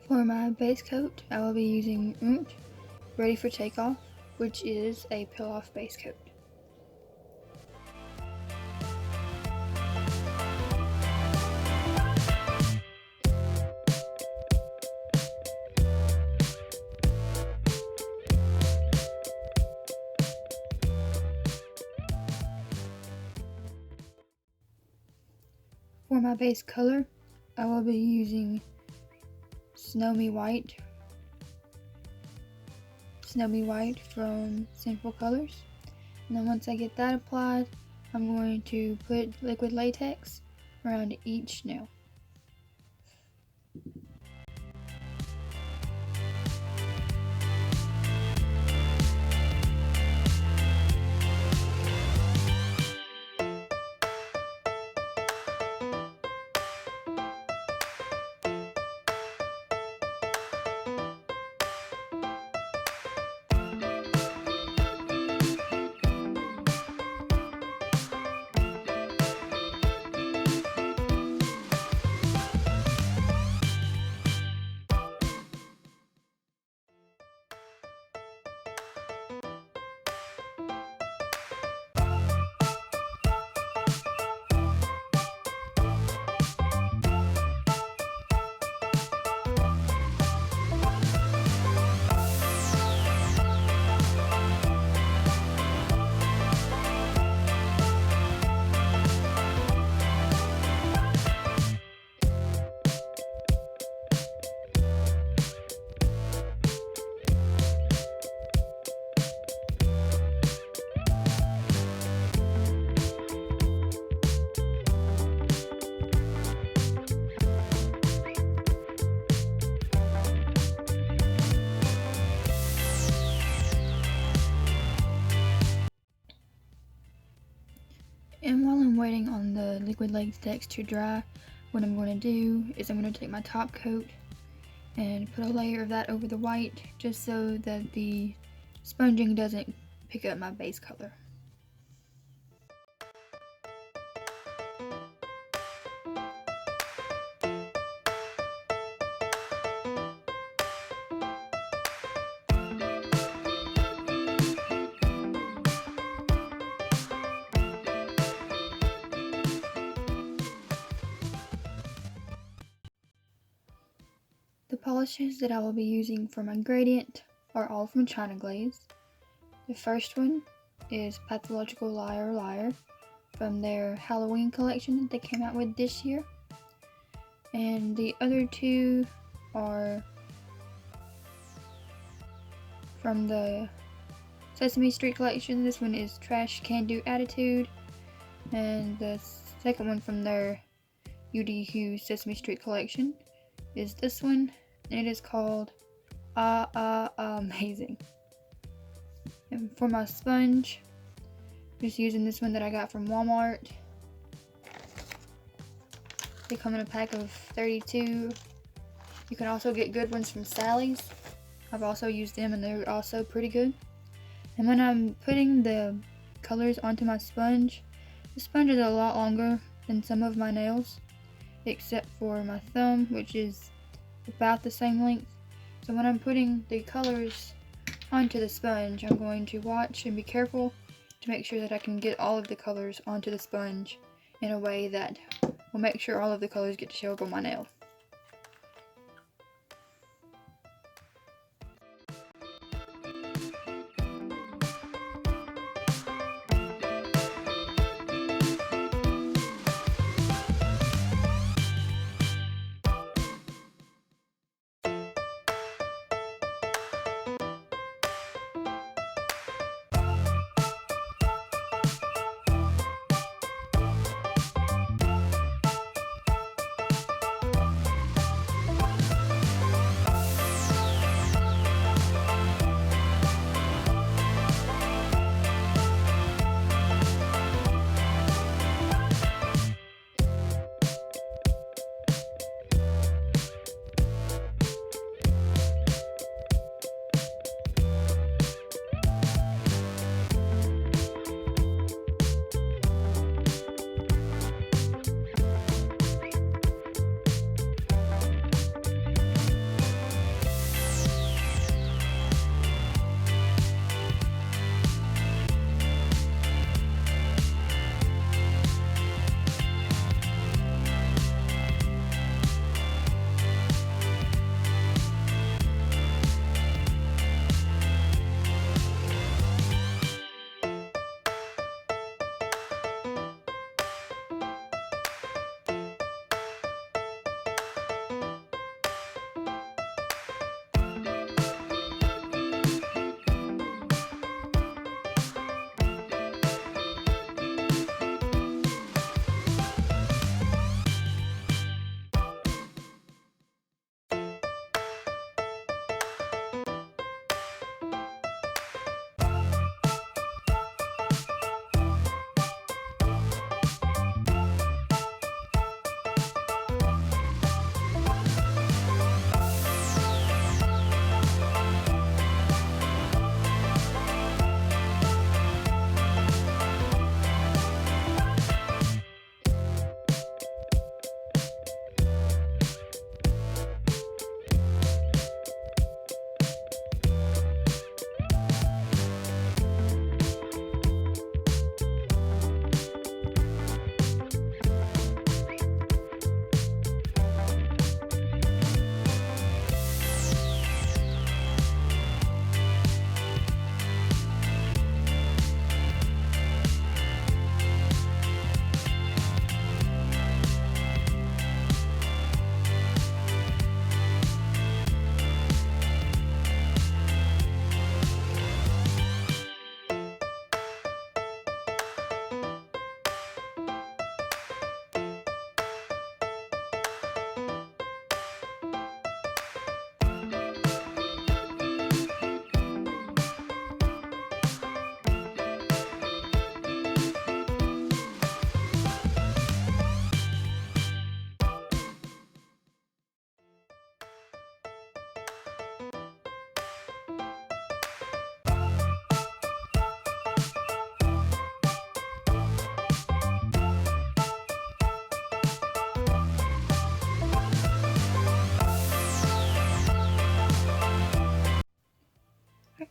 For my base coat, I will be using e.l.f. Ready for Takeoff, which is a peel-off base coat. For my base color, I will be using Snowy White from Sinful colors. And then once I get that applied, I'm going to put liquid latex around each nail. And while I'm waiting on the liquid latex to dry, what I'm going to do is I'm going to take my top coat and put a layer of that over the white just so that the sponging doesn't pick up my base color. The polishes that I will be using for my gradient are all from China Glaze. The first one is Pathological Liar Liar from their Halloween collection that they came out with this year. And the other two are from the Sesame Street collection. This one is Trash Can Do Attitude, and the second one from their UDQ Sesame Street collection is this one, and it is called Amazing. And for my sponge, just using this one that I got from Walmart. They come in a pack of 32. You can also get good ones from Sally's. I've also used them and they're also pretty good. And when I'm putting the colors onto my sponge, the sponge is a lot longer than some of my nails, except for my thumb, which is about the same length. So when I'm putting the colors onto the sponge, I'm going to watch and be careful to make sure that I can get all of the colors onto the sponge in a way that will make sure all of the colors get to show up on my nail.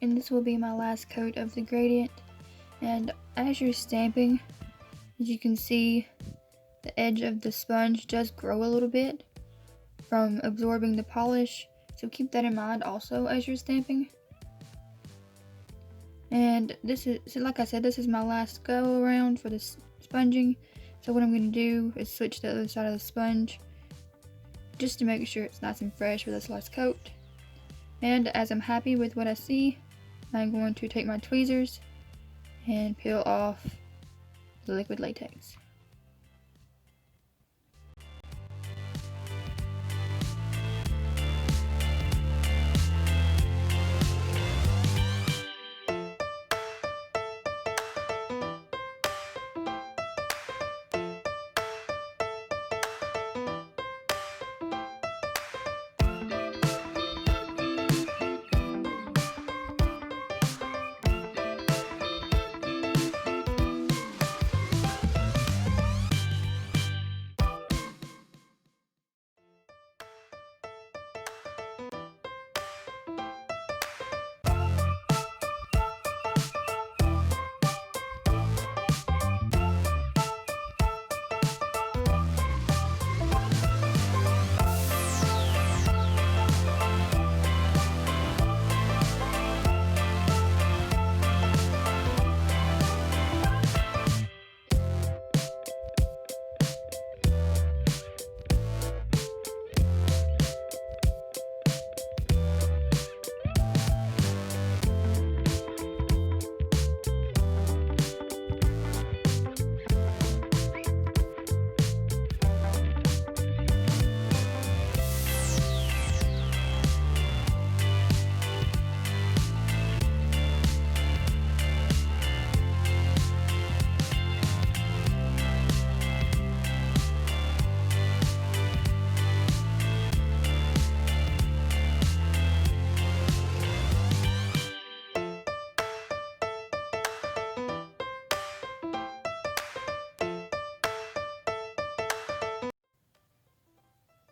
and this will be my last coat of the gradient. And as you're stamping, as you can see, the edge of the sponge does grow a little bit from absorbing the polish, so keep that in mind also as you're stamping. And this is, so like I said, this is my last go around for this sponging. So what I'm going to do is switch to the other side of the sponge just to make sure it's nice and fresh for this last coat. And as I'm happy with what I see, I'm going to take my tweezers and peel off the liquid latex.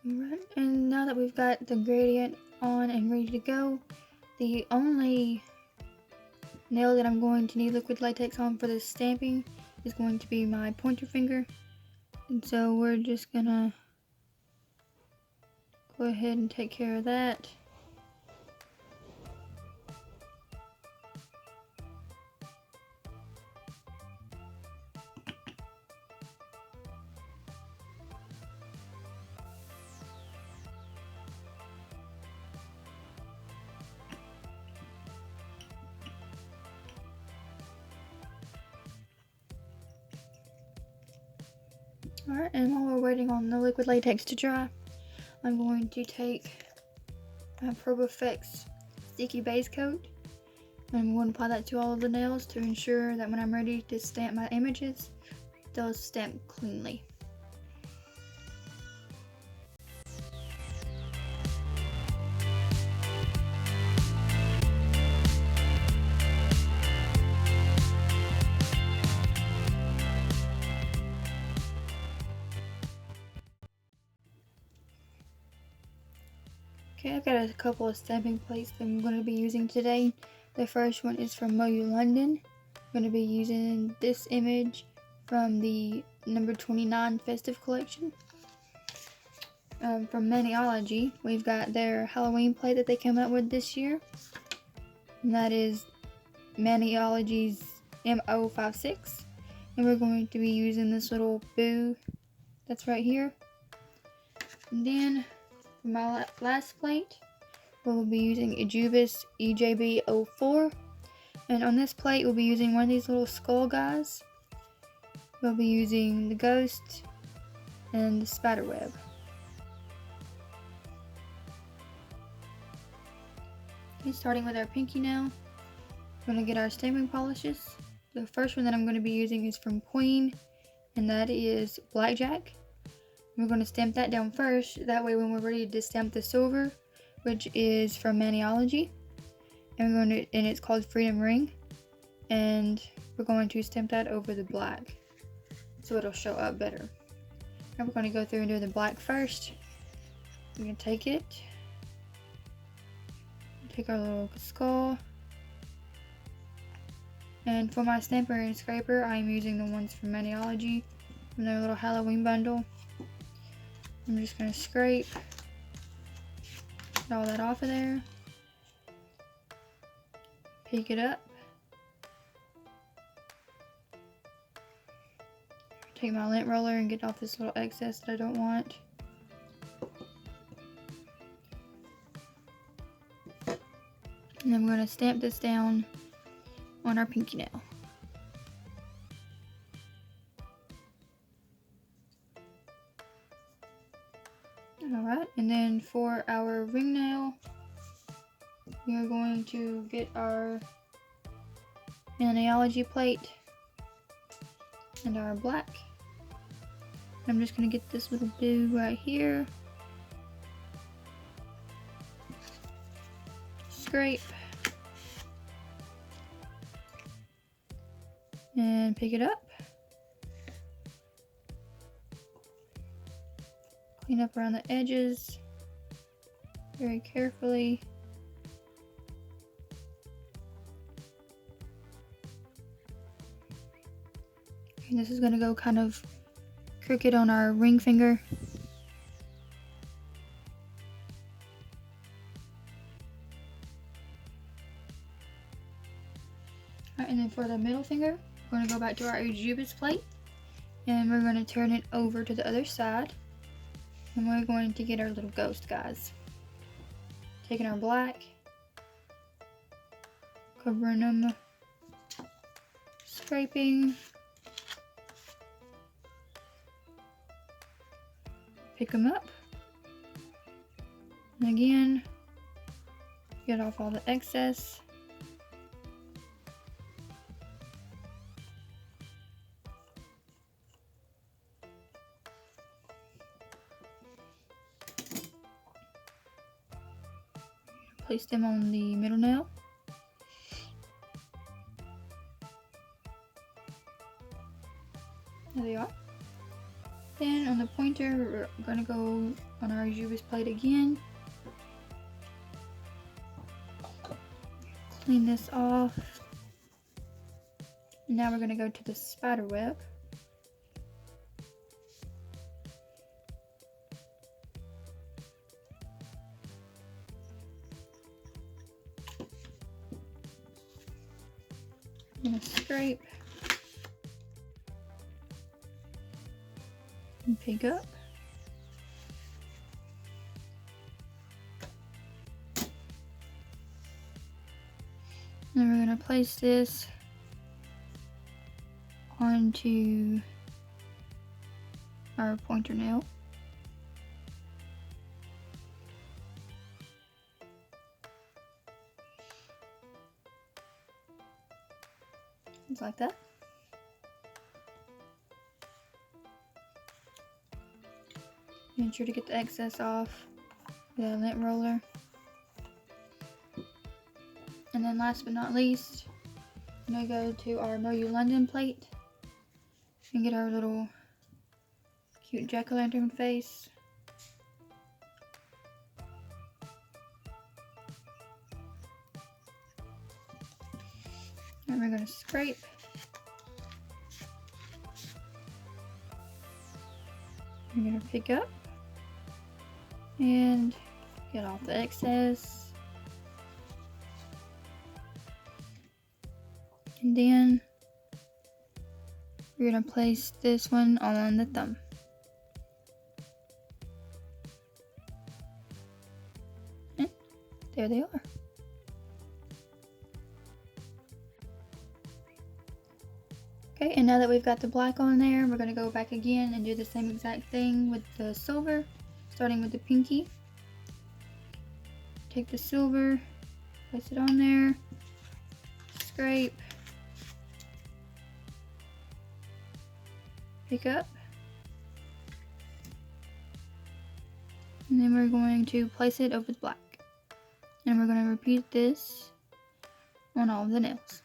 Alright, and now that we've got the gradient on and ready to go, the only nail that I'm going to need liquid latex on for this stamping is going to be my pointer finger. And so we're just gonna go ahead and take care of that. Alright, and while we're waiting on the liquid latex to dry, I'm going to take my Probe Effects sticky base coat and I'm going to apply that to all of the nails to ensure that when I'm ready to stamp my images, they'll stamp cleanly. Okay, I've got a couple of stamping plates that I'm going to be using today. The first one is from Moyou, London. I'm going to be using this image from the number 29 Festive collection. From Maniology, we've got their Halloween plate that they came out with this year. And that is Maniology's MO56. And we're going to be using this little boo that's right here. And then for my last plate, we'll be using Ejiubas EJB04. And on this plate, we'll be using one of these little skull guys. We'll be using the ghost and the spider web. Okay, starting with our pinky nail, we're going to get our stamping polishes. The first one that I'm going to be using is from Pueen, and that is Blackjack. We're going to stamp that down first, that way when we're ready to stamp the silver, which is from Maniology, and it's called Freedom Ring, and we're going to stamp that over the black so it'll show up better. Now we're going to go through and do the black first. We're going to take our little skull, And for my stamper and scraper, I'm using the ones from Maniology from their little Halloween bundle. I'm just going to scrape, get all that off of there, pick it up, take my lint roller and get off this little excess that I don't want. And then we're going to stamp this down on our pinky nail. Alright, and then for our ring nail, we are going to get our Maniology plate and our black. I'm just going to get this little boo right here. Scrape. And pick it up. Clean up around the edges very carefully. And this is going to go kind of crooked on our ring finger. Alright, and then for the middle finger, we're going to go back to our Ejiubas plate and we're going to turn it over to the other side. And we're going to get our little ghost guys. Taking our black, covering them, scraping, pick them up, and again, get off all the excess. Place them on the middle nail. There they are. Then on the pointer, we're going to go on our Ejiubas plate again. Clean this off. Now we're going to go to the spider web. I'm going to scrape and pick up. And we're going to place this onto our pointer nail. Just like that. Make sure to get the excess off with a lint roller. And then last but not least, I'm going to go to our Moyou London plate and get our little cute jack-o'-lantern face. And we're going to scrape. We're going to pick up and get off the excess. And then we're going to place this one on the thumb. And there they are. Okay, and now that we've got the black on there, we're going to go back again and do the same exact thing with the silver, starting with the pinky. Take the silver, place it on there, scrape, pick up, and then we're going to place it over the black. And we're going to repeat this on all of the nails.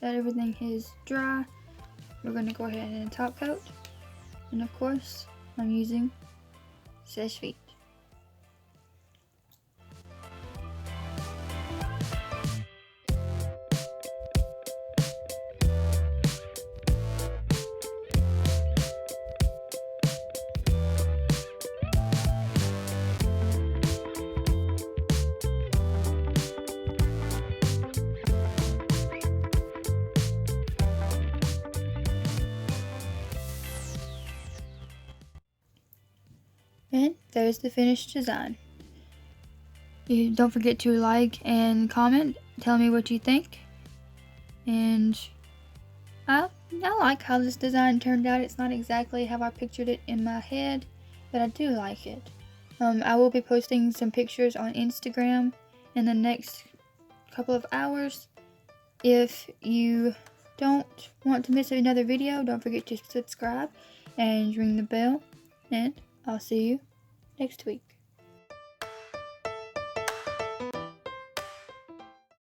that everything is dry, we're going to go ahead and top coat. And of course, I'm using Seche Vite. And there's the finished design. You don't forget to like and comment, tell me what you think. And I like how this design turned out. It's not exactly how I pictured it in my head, but I do like it. I will be posting some pictures on Instagram in the next couple of hours. If you don't want to miss another video, don't forget to subscribe and ring the bell. And I'll see you next week.